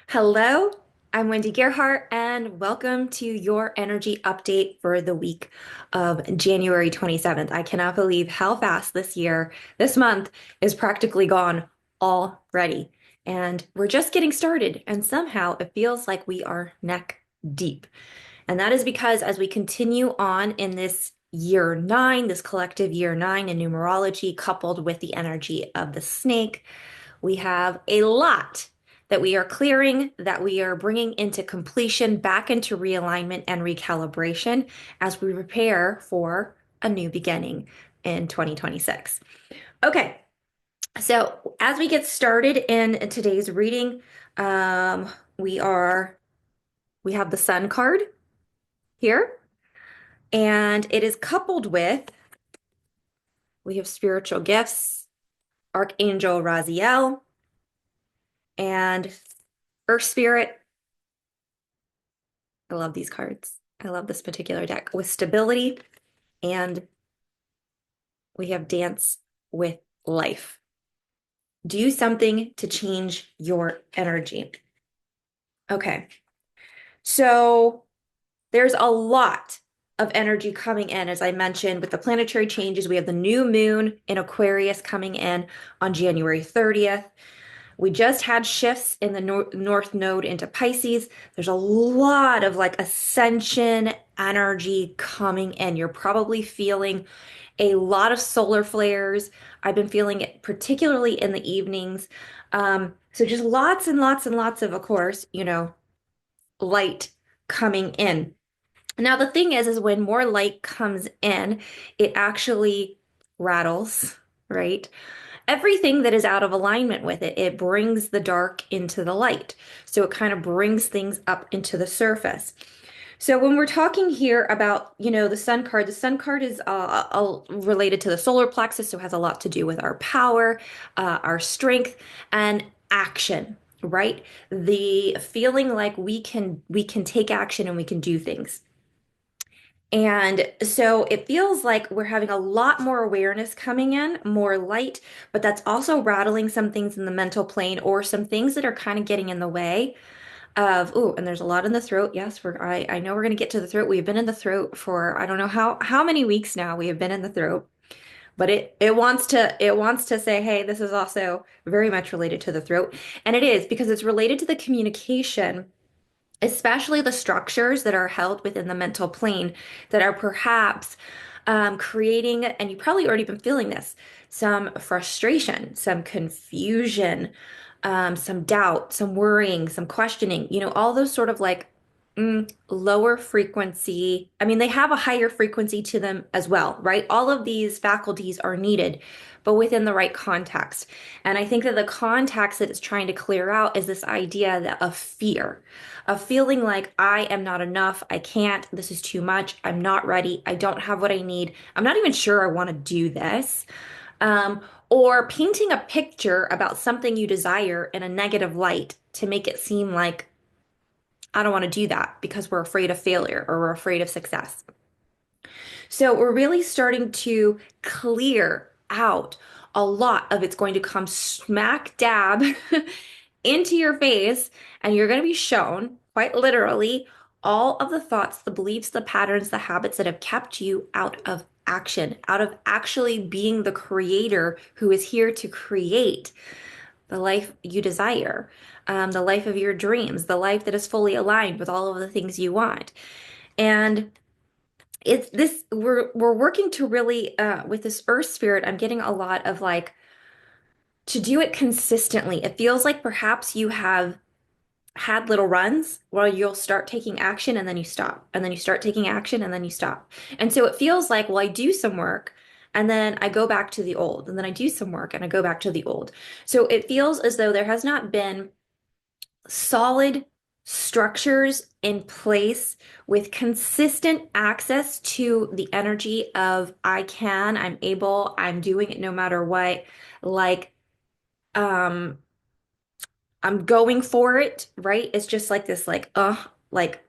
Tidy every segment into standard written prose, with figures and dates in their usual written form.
Hello, I'm Wendy Gerhart, and welcome to your energy update for the week of January 27th. I cannot believe how fast this month is practically gone already. And we're just getting started, and somehow it feels like we are neck deep. And that is because as we continue on in this year nine, this collective year nine in numerology, coupled with the energy of the snake, we have a lot that we are clearing, that we are bringing into completion, back into realignment and recalibration as we prepare for a new beginning in 2026. Okay, so as we get started in today's reading, um, we are we have the Sun card here, and it is coupled with we have spiritual gifts, Archangel Raziel, and Earth Spirit. I love these cards. I love this particular deck with stability, and we have dance with life. Do something to change your energy. Okay, so there's a lot of energy coming in. As I mentioned, with the planetary changes, we have the new moon in Aquarius coming in on January 30th. We just had shifts in the North Node into Pisces. There's a lot of like ascension energy coming in. You're probably feeling a lot of solar flares. I've been feeling it particularly in the evenings. So just lots and lots and lots of course, light coming in. Now, the thing is when more light comes in, it actually rattles, right? Everything that is out of alignment with it, it brings the dark into the light. So it kind of brings things up into the surface. So when we're talking here about, the sun card is related to the solar plexus, so it has a lot to do with our power, our strength, and action, right? The feeling like we can take action and we can do things. And so it feels like we're having a lot more awareness coming in, more light, but that's also rattling some things in the mental plane or some things that are kind of getting in the way of, oh, and there's a lot in the throat. Yes, I know we're going to get to the throat. We've been in the throat for I don't know how many weeks now we have been in the throat, but it wants to say, hey, this is also very much related to the throat. And it is because it's related to the communication, especially the structures that are held within the mental plane that are perhaps creating, and you've probably already been feeling this, some frustration, some confusion, some doubt, some worrying, some questioning, all those sort of like lower frequency. I mean, they have a higher frequency to them as well, right? All of these faculties are needed, but within the right context. And I think that the context that it's trying to clear out is this idea of fear, of feeling like I am not enough, I can't, this is too much, I'm not ready, I don't have what I need, I'm not even sure I want to do this. Or painting a picture about something you desire in a negative light to make it seem like I don't want to do that because we're afraid of failure or we're afraid of success. So we're really starting to clear out a lot of it's going to come smack dab into your face, and you're going to be shown quite literally all of the thoughts, the beliefs, the patterns, the habits that have kept you out of action, out of actually being the creator who is here to create the life you desire, the life of your dreams, the life that is fully aligned with all of the things you want. And it's this we're working to really with this earth spirit. I'm getting a lot of like to do it consistently. It feels like perhaps you have had little runs where you'll start taking action and then you stop, and then you start taking action and then you stop. And so it feels like, well, I do some work and then I go back to the old, and then I do some work and I go back to the old. So it feels as though there has not been solid structures in place with consistent access to the energy of I can, I'm able, I'm doing it no matter what. Like, um, I'm going for it, right? It's just like this, like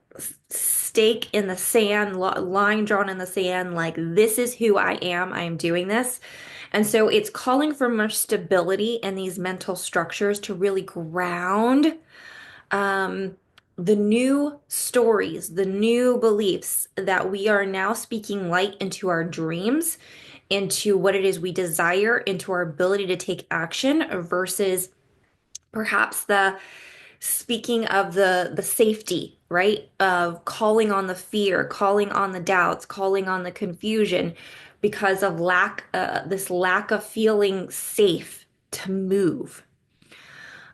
stake in the sand, line drawn in the sand, like this is who I am. I am doing this. And so it's calling for more stability in these mental structures to really ground um, the new stories, the new beliefs that we are now speaking light into our dreams, into what it is we desire, into our ability to take action versus perhaps the speaking of the safety, right? Of calling on the fear, calling on the doubts, calling on the confusion because of this lack of feeling safe to move.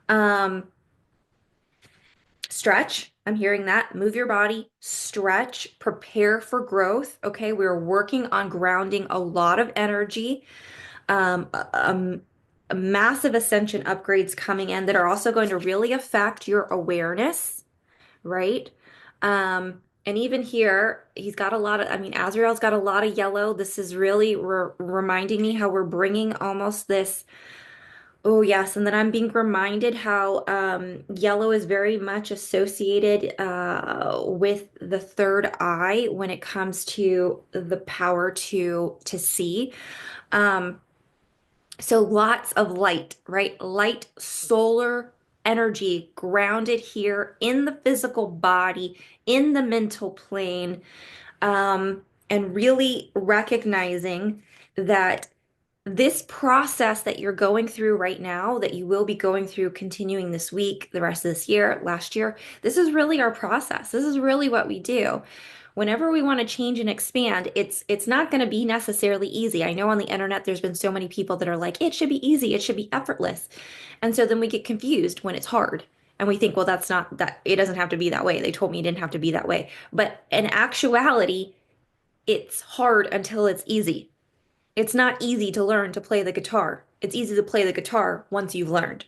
Um, Stretch. I'm hearing that. Move your body, stretch, prepare for growth. Okay, we're working on grounding a lot of energy. Um, um, Massive ascension upgrades coming in that are also going to really affect your awareness, right? And even here, he's got a lot of, I mean, Azrael's got a lot of yellow. This is really reminding me how we're bringing almost this. Oh, yes. And then I'm being reminded how yellow is very much associated with the third eye when it comes to the power to see. Um, so lots of light, right? Light, solar energy grounded here in the physical body, in the mental plane, and really recognizing that this process that you're going through right now, that you will be going through continuing this week, the rest of this year, last year, this is really our process. This is really what we do. Whenever we want to change and expand, it's not going to be necessarily easy. I know on the internet there's been so many people that are like, it should be easy, it should be effortless. And so then we get confused when it's hard. And we think, well, that's not that, it doesn't have to be that way. They told me it didn't have to be that way. But in actuality, it's hard until it's easy. It's not easy to learn to play the guitar. It's easy to play the guitar once you've learned.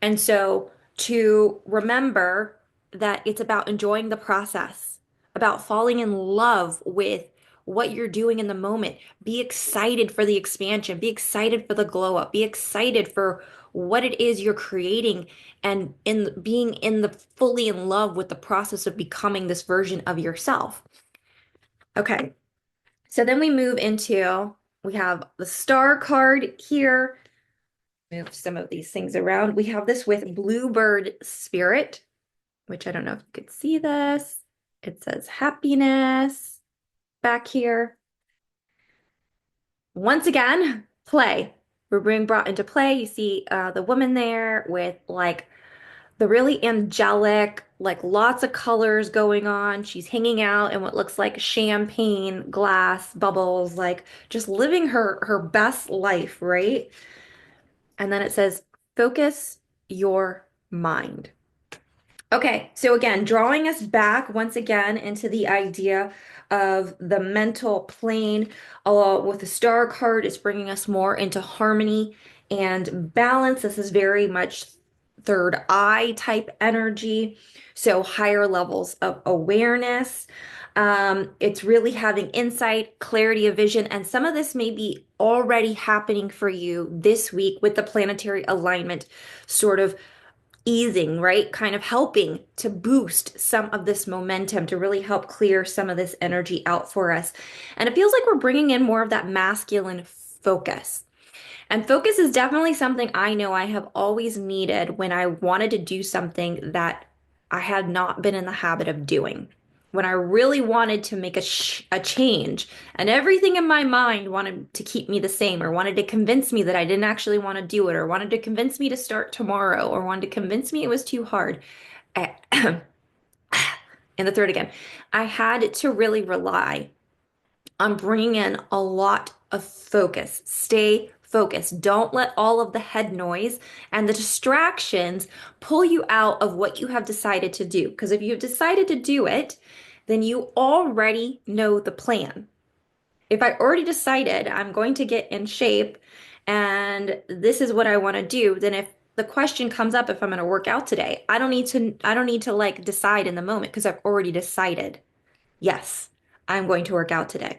And so to remember that it's about enjoying the process, about falling in love with what you're doing in the moment. Be excited for the expansion, be excited for the glow up, be excited for what it is you're creating and in being in the fully in love with the process of becoming this version of yourself. Okay. So then we move into, we have the star card here. Move some of these things around. We have this with Bluebird Spirit, which I don't know if you could see this. It says happiness back here. Once again, play. We're being brought into play. You see the woman there with like the really angelic, like lots of colors going on. She's hanging out in what looks like champagne glass bubbles, like just living her best life, right? And then it says, focus your mind. Okay, so again, drawing us back once again into the idea of the mental plane, with the star card, is bringing us more into harmony and balance. This is very much third eye type energy, so higher levels of awareness. It's really having insight, clarity of vision, and some of this may be already happening for you this week with the planetary alignment sort of easing, right? Kind of helping to boost some of this momentum to really help clear some of this energy out for us. And it feels like we're bringing in more of that masculine focus. And focus is definitely something I know I have always needed when I wanted to do something that I had not been in the habit of doing. When I really wanted to make a change, and everything in my mind wanted to keep me the same, or wanted to convince me that I didn't actually want to do it, or wanted to convince me to start tomorrow, or wanted to convince me it was too hard. I, in the third again, I had to really rely on bringing in a lot of focus. Stay focused. Don't let all of the head noise and the distractions pull you out of what you have decided to do. Because if you've decided to do it, then you already know the plan. If I already decided I'm going to get in shape and this is what I want to do, then if the question comes up if I'm going to work out today, I don't need to like decide in the moment because I've already decided. Yes, I'm going to work out today.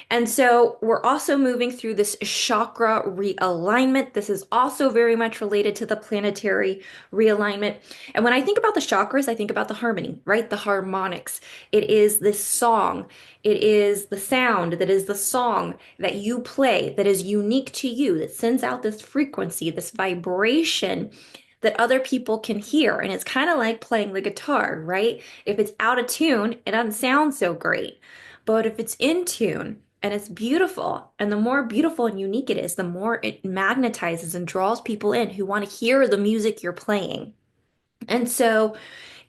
And so we're also moving through this chakra realignment. This is also very much related to the planetary realignment. And when I think about the chakras, I think about the harmony, right? The harmonics. It is this song. It is the sound that is the song that you play that is unique to you, that sends out this frequency, this vibration that other people can hear. And it's kind of like playing the guitar, right? If it's out of tune, it doesn't sound so great. But if it's in tune and it's beautiful, and the more beautiful and unique it is, the more it magnetizes and draws people in who want to hear the music you're playing. And so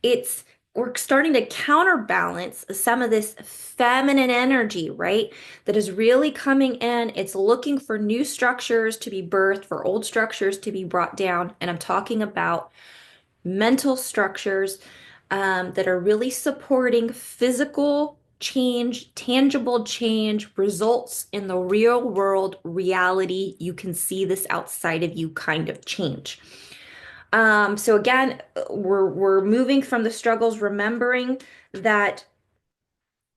it's we're starting to counterbalance some of this feminine energy, right? That is really coming in. It's looking for new structures to be birthed, for old structures to be brought down. And I'm talking about mental structures that are really supporting physical change, tangible change, results in the real world reality. You can see this outside of you kind of change. So again, we're moving from the struggles, remembering that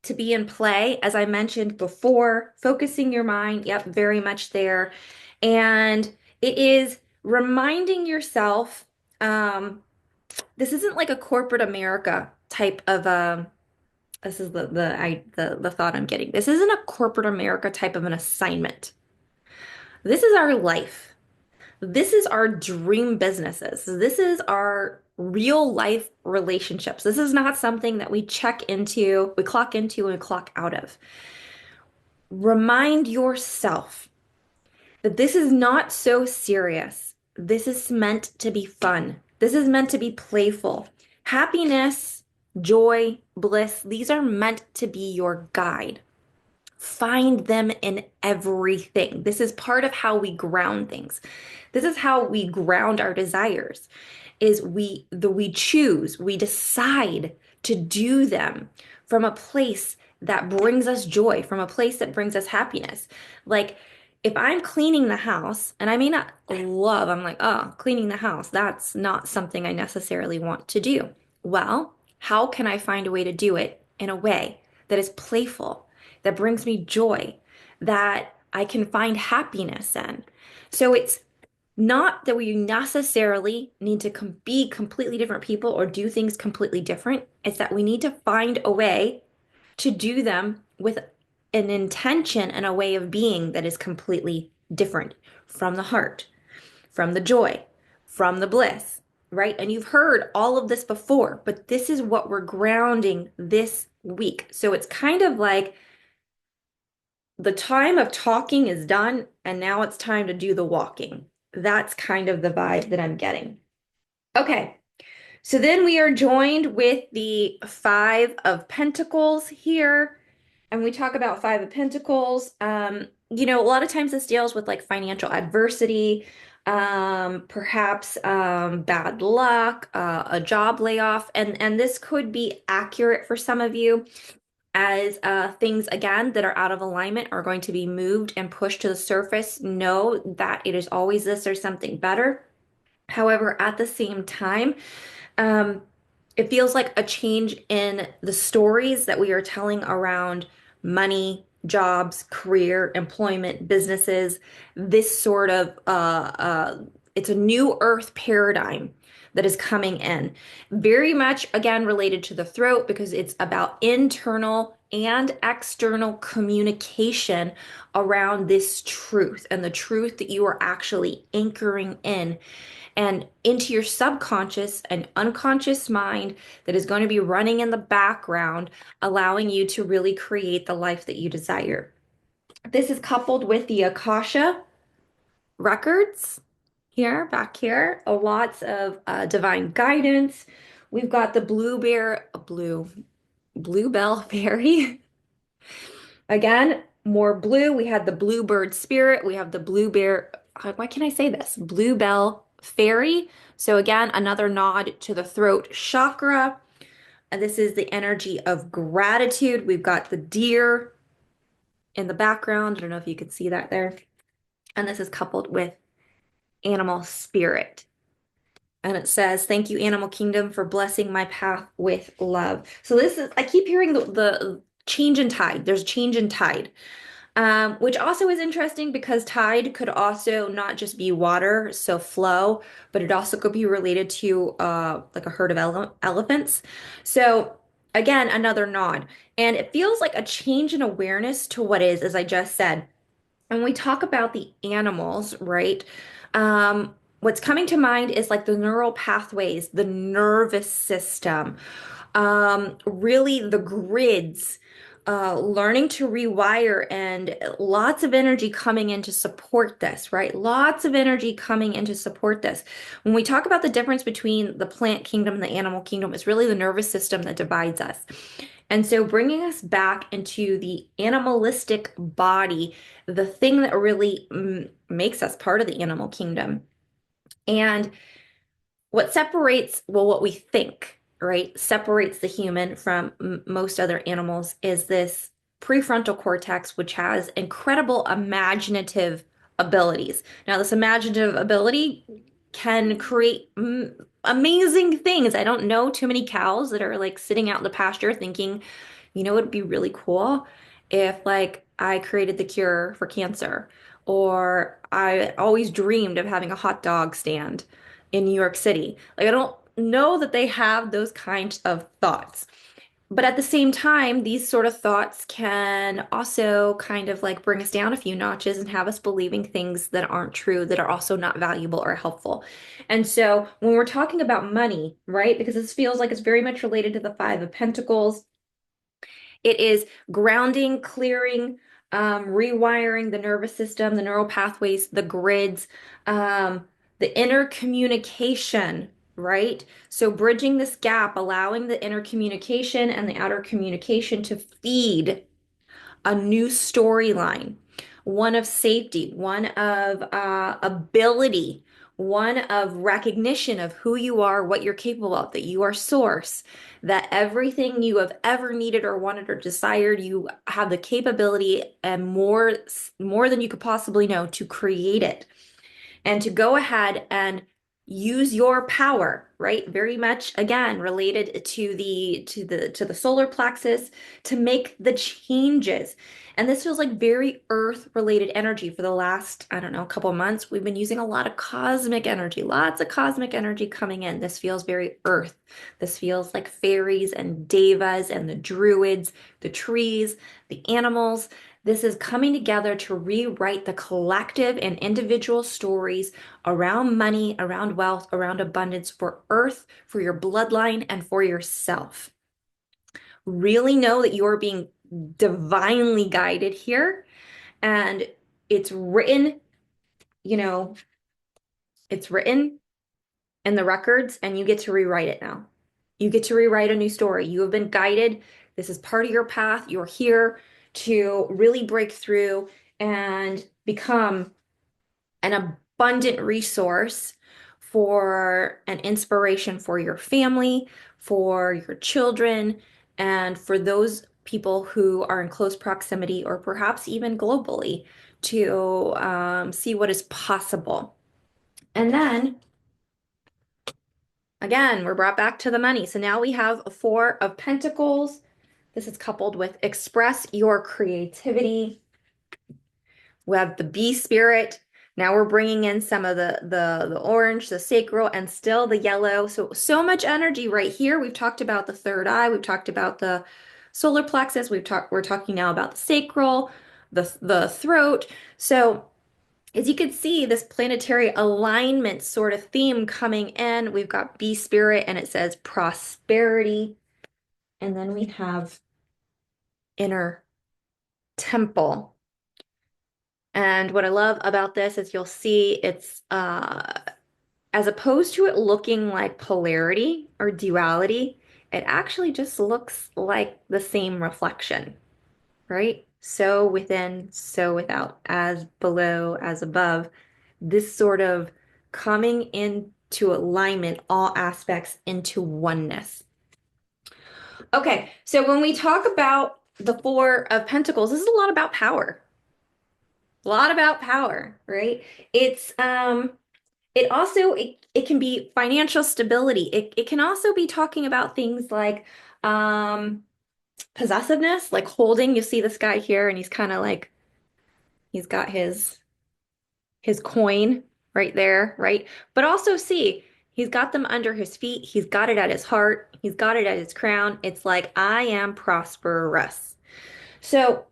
to be in play, as I mentioned before, focusing your mind, yep, very much there. And it is reminding yourself, this isn't like a corporate America type of this is the thought I'm getting. This isn't a corporate America type of an assignment. This is our life. This is our dream businesses. This is our real life relationships. This is not something that we check into, we clock into and clock out of. Remind yourself that this is not so serious. This is meant to be fun. This is meant to be playful. Happiness, joy, bliss, these are meant to be your guide. Find them in everything. This is part of how we ground things. This is how we ground our desires is we choose, we decide to do them from a place that brings us joy, from a place that brings us happiness. Like if I'm cleaning the house and I may not love, I'm like, oh, cleaning the house, that's not something I necessarily want to do. Well, how can I find a way to do it in a way that is playful, that brings me joy, that I can find happiness in? So it's not that we necessarily need to be completely different people or do things completely different. It's that we need to find a way to do them with an intention and a way of being that is completely different from the heart, from the joy, from the bliss, right? And you've heard all of this before, but this is what we're grounding this week. So it's kind of like the time of talking is done, and now it's time to do the walking. That's kind of the vibe that I'm getting. Okay, so then we are joined with the Five of Pentacles here, and we talk about Five of Pentacles. A lot of times this deals with like financial adversity, perhaps bad luck, a job layoff, and this could be accurate for some of you as things again that are out of alignment are going to be moved and pushed to the surface. Know that it is always this or something better. However, at the same time, um, it feels like a change in the stories that we are telling around money, jobs, career, employment, businesses. This sort of it's a new earth paradigm that is coming in. Very much again related to the throat because it's about internal and external communication around this truth and the truth that you are actually anchoring in and into your subconscious and unconscious mind that is going to be running in the background, allowing you to really create the life that you desire. This is coupled with the Akasha records here, back here, lots of divine guidance. We've got the bluebell fairy. Again, more blue. We had the bluebird spirit. We have the why can I say this? Bluebell fairy. So again, another nod to the throat chakra. And this is the energy of gratitude. We've got the deer in the background. I don't know if you could see that there. And this is coupled with animal spirit. And it says, thank you, Animal Kingdom, for blessing my path with love. So this is, I keep hearing the change in tide. There's change in tide, which also is interesting because tide could also not just be water, so flow, but it also could be related to like a herd of elephants. So again, another nod. And it feels like a change in awareness to what is, as I just said. And we talk about the animals, right? what's coming to mind is like the neural pathways, the nervous system, really the grids, learning to rewire, and lots of energy coming in to support this, right? Lots of energy coming in to support this. When we talk about the difference between the plant kingdom and the animal kingdom, it's really the nervous system that divides us. And so bringing us back into the animalistic body, the thing that really makes us part of the animal kingdom. And what separates, well, what we think, right, separates the human from most other animals is this prefrontal cortex, which has incredible imaginative abilities. Now, this imaginative ability can create amazing things. I don't know too many cows that are like sitting out in the pasture thinking, it'd be really cool if like I created the cure for cancer, or I always dreamed of having a hot dog stand in New York City. Like, I don't know that they have those kinds of thoughts. But at the same time, these sort of thoughts can also kind of like bring us down a few notches and have us believing things that aren't true, that are also not valuable or helpful. And so when we're talking about money, right, because this feels like it's very much related to the Five of Pentacles, it is grounding, clearing, rewiring the nervous system, the neural pathways, the grids, the inner communication, right? So bridging this gap, allowing the inner communication and the outer communication to feed a new storyline, one of safety, one of ability, one of recognition of who you are, what you're capable of, that you are source, that everything you have ever needed or wanted or desired, you have the capability and more than you could possibly know to create it and to go ahead and use your power, right? Very much again related to the solar plexus, to make the changes. And this feels like very earth related energy. For the last, I don't know, couple of months, we've been using a lot of cosmic energy, lots of cosmic energy coming in. This feels very earth. This feels like fairies and devas and the druids, the trees, the animals. This is coming together to rewrite the collective and individual stories around money, around wealth, around abundance for Earth, for your bloodline, and for yourself. Really know that you are being divinely guided here, and it's written, you know, it's written in the records, and you get to rewrite it now. You get to rewrite a new story. You have been guided. This is part of your path. You're here to really break through and become an abundant resource for an inspiration for your family, for your children, and for those people who are in close proximity or perhaps even globally to see what is possible. And then again, we're brought back to the money. So now we have a Four of Pentacles. This is coupled with express your creativity. We have the bee spirit. Now we're bringing in some of the orange, the sacral, and still the yellow. So much energy right here. We've talked about the third eye. We've talked about the solar plexus. We're talking now about the sacral, the throat. So as you can see, this planetary alignment sort of theme coming in. We've got bee spirit, and it says prosperity. And then we have inner temple. And what I love about this is you'll see it's as opposed to it looking like polarity or duality, it actually just looks like the same reflection, right? So within, so without, as below, as above, this sort of coming into alignment, all aspects into oneness. Okay, so when we talk about the Four of Pentacles, this is a lot about power. A lot about power, right? It's it also it can be financial stability. It can also be talking about things like possessiveness, like holding. You see this guy here and he's kind of like he's got his coin right there, right? But also see, he's got them under his feet. He's got it at his heart. He's got it at his crown. It's like I am prosperous. So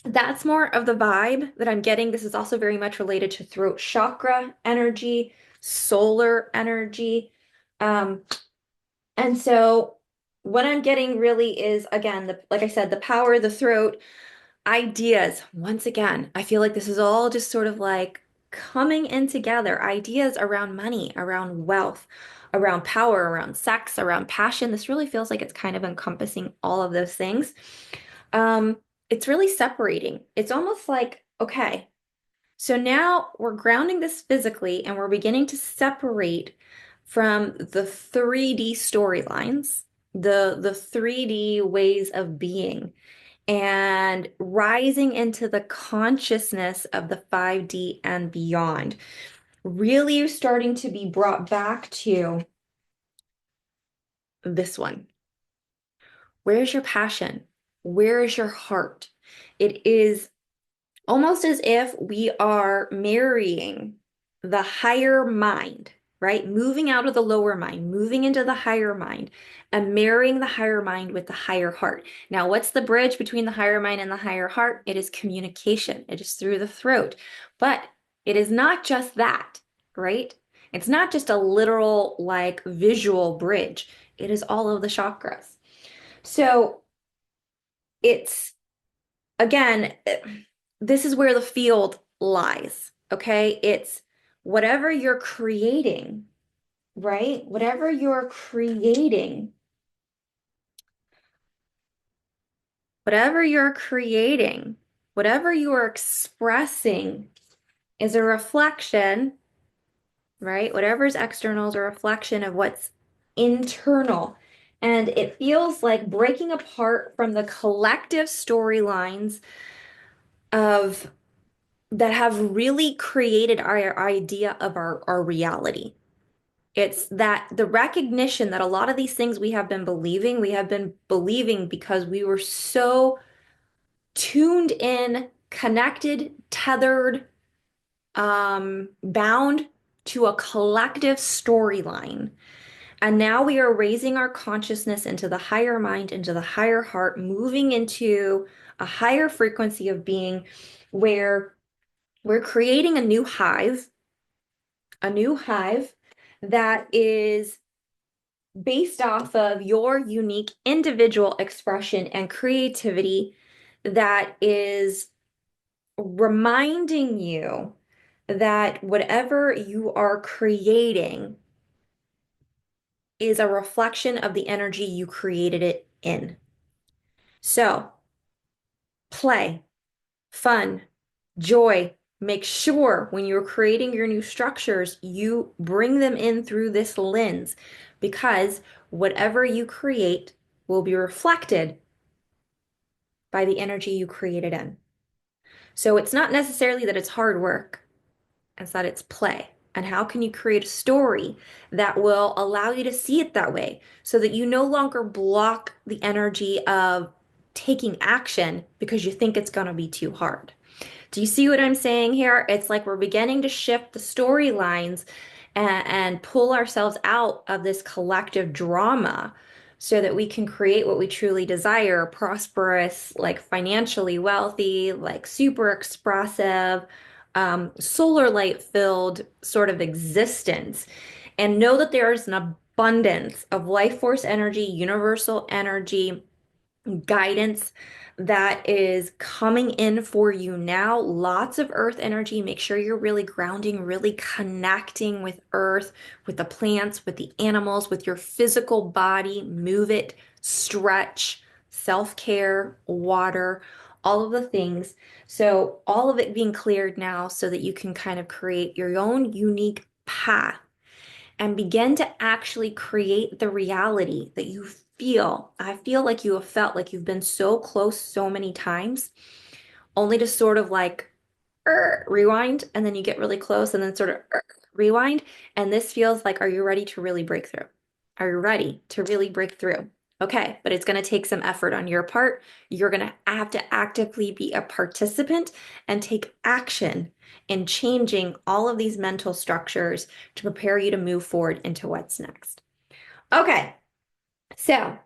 that's more of the vibe that I'm getting. This is also very much related to throat chakra energy. solar energy. Um, and so what I'm getting really is, again, like I said, the power of the throat, ideas. Once again, I feel like this is all just sort of like coming in together. Ideas around money, around wealth, around power, around sex, around passion. This really feels like it's kind of encompassing all of those things. Um, it's really separating. It's almost like, okay, so now we're grounding this physically and we're beginning to separate from the 3D storylines, the 3D ways of being, and rising into the consciousness of the 5D and beyond. Really starting to be brought back to this one. Where's your passion? Where is your heart? It is almost as if we are marrying the higher mind, right? Moving out of the lower mind, moving into the higher mind, and marrying the higher mind with the higher heart. Now, what's the bridge between the higher mind and the higher heart? It is communication. It is through the throat. But it is not just that, right? It's not just a literal, like, visual bridge. It is all of the chakras. So it's again, this is where the field lies, okay? It's whatever you're creating, right? Whatever you're creating, whatever you're creating, whatever you are expressing is a reflection, right? Whatever's external is a reflection of what's internal. And it feels like breaking apart from the collective storylines of that have really created our idea of our reality. It's that the recognition that a lot of these things we have been believing because we were so tuned in, connected, tethered, bound to a collective storyline. And now we are raising our consciousness into the higher mind, into the higher heart, moving into a higher frequency of being where we're creating a new hive that is based off of your unique individual expression and creativity that is reminding you that whatever you are creating is a reflection of the energy you created it in. So, play, fun, joy. Make sure when you're creating your new structures, you bring them in through this lens because whatever you create will be reflected by the energy you created in. So it's not necessarily that it's hard work, it's that it's play. And how can you create a story that will allow you to see it that way so that you no longer block the energy of taking action because you think it's going to be too hard? Do you see what I'm saying here? It's like we're beginning to shift the storylines and pull ourselves out of this collective drama so that we can create what we truly desire, prosperous, like financially wealthy, like super expressive, solar light filled sort of existence. And know that there is an abundance of life force energy, universal energy, guidance that is coming in for you now. Lots of earth energy. Make sure you're really grounding, really connecting with earth, with the plants, with the animals, with your physical body. Move it, stretch, self-care, water, all of the things. So all of it being cleared now so that you can kind of create your own unique path and begin to actually create the reality that you feel. I feel like you have felt like you've been so close so many times, only to sort of like rewind, and then you get really close, and then sort of rewind. And this feels like, are you ready to really break through? Are you ready to really break through? Okay, but it's going to take some effort on your part. You're going to have to actively be a participant and take action in changing all of these mental structures to prepare you to move forward into what's next. Okay, so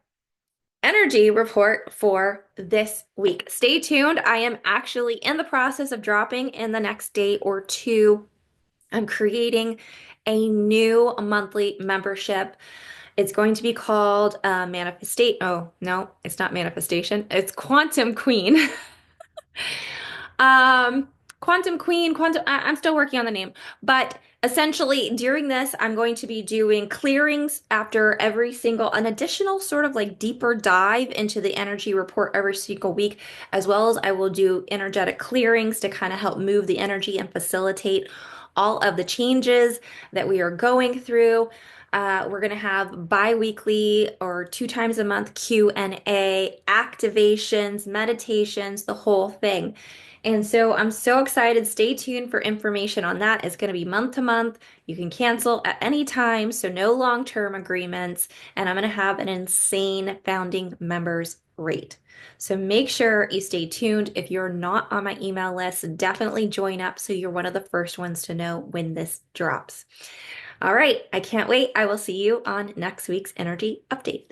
energy report for this week. Stay tuned. I am actually in the process of dropping in the next day or two I'm creating a new monthly membership. It's going to be called Manifestate. Oh, no, it's not Manifestation. It's Quantum Queen. Um, Quantum Queen, I'm still working on the name, but essentially during this, I'm going to be doing clearings after every single, an additional sort of like deeper dive into the energy report every single week, as well as I will do energetic clearings to kind of help move the energy and facilitate all of the changes that we are going through. We're going to have bi-weekly or 2 times a month Q&A, activations, meditations, the whole thing. And so I'm so excited. Stay tuned for information on that. It's going to be month to month. You can cancel at any time, so no long-term agreements. And I'm going to have an insane founding members rate. So make sure you stay tuned. If you're not on my email list, definitely join up so you're one of the first ones to know when this drops. All right, I can't wait. I will see you on next week's energy update.